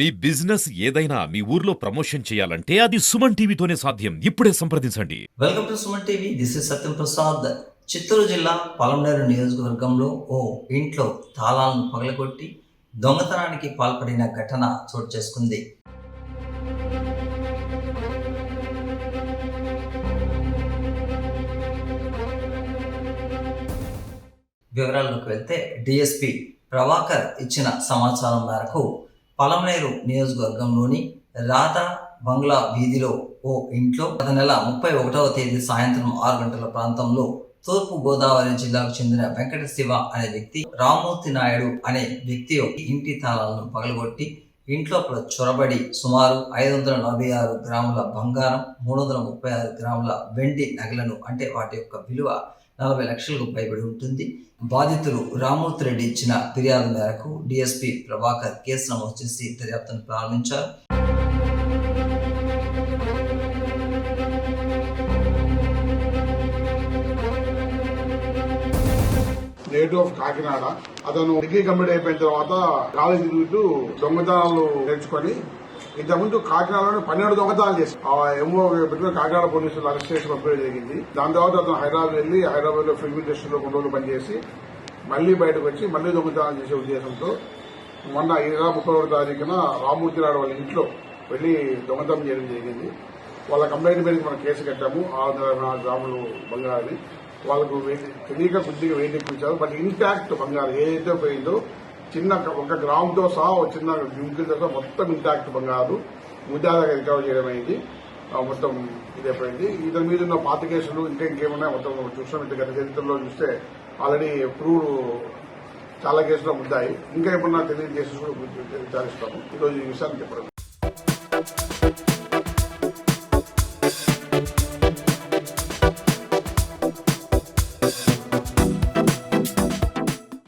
మీ business ఏదైనా మీ ఊర్లో promotion చేయాలంటే అది సుమన్ టీవీతోనే సాధ్యం. ఇప్పుడే సంప్రదించండి. Welcome to Suman TV. This is Satyam Prasad. Chittoor జిల్లా పలమనేరు నియోజకవర్గంలో ఓ ఇంట్లో తాళాలను పగలగొట్టి దొంగతనానికి పాల్పడిన ఘటన చోటు చేసుకుంది. వివరాల్లోకి వెళ్తే డిఎస్పి ప్రభాకర్ ఇచ్చిన సమాచారం మేరకు పలమనేరు నియోజకవర్గంలోని రాధా బంగ్లా వీధిలో ఓ ఇంట్లో గత నెల 31వ తేదీ సాయంత్రం 6 గంటల ప్రాంతంలో తూర్పు గోదావరి జిల్లాకు చెందిన వెంకట శివ అనే వ్యక్తి, రామ్మూర్తి నాయుడు అనే వ్యక్తి ఇంటి తాళాలను పగలగొట్టి ఇంట్లో చొరబడి సుమారు 546 గ్రాముల బంగారం, 336 గ్రాముల వెండి నగలను, అంటే వాటి యొక్క విలువ 40 లక్షలకు పైబడి ఉంటుంది. బాధితులు రామ్మూర్తి రెడ్డి ఇచ్చిన ఫిర్యాదు మేరకు డిఎస్పి ప్రభాకర్ కేసు నమోదు చేసి దర్యాప్తును ప్రారంభించారు. Native of Kakinada. అతను డిగ్రీ కంప్లీట్ అయిపోయిన తర్వాత కాలేజ్ తిరుగుతూ దొంగతనాలు నేర్చుకొని ఇంతకుముందు కాకినాడలో 12 దొంగతనాలు చేసి ఏమో పెట్టుకుని కాకినాడ పోలీసులు అరెస్ట్ చేసి పంపించడం జరిగింది. దాని తర్వాత అతను హైదరాబాద్ లో ఫిల్మ్ ఇండస్ట్రీలో కొన్ని రోజులు పనిచేసి మళ్లీ బయటకు వచ్చి మళ్లీ దొంగతనాలు చేసే ఉద్దేశంతో మొన్న 31వ తారీఖున రామ్మూర్తి నాయుడు వాళ్ళ ఇంట్లో వెళ్లి దొంగతనం చేయడం జరిగింది. వాళ్ళ కంప్లైంట్ మీద మనం కేసు కట్టాము. 604 గ్రాములు బంగారాన్ని వాళ్ళకు తెలియక కొద్దిగా వెయిట్ ఎక్కించారు. బట్ ఇంటాక్ట్ బంగారం ఏదైతే పోయిందో చిన్న 1 గ్రాముతో సహా చిన్న గింకులతో సహా మొత్తం ఇంటాక్ట్ బంగారు ముద్దాదాగా రికవర్ చేయడం అయింది. మొత్తం ఇదైపోయింది. ఇతని మీద ఉన్న పాత కేసులు ఇంకేమున్నాయి మొత్తం చూస్తాం. గత చరిత్రలో చూస్తే ఆల్రెడీ ప్రూవ్డ్ చాలా కేసులు ముద్దాయి. ఇంకా ఏమన్నా తెలియని కేసులు కూడా విచారిస్తాము. ఈరోజు ఈ విషయాన్ని చెప్పడం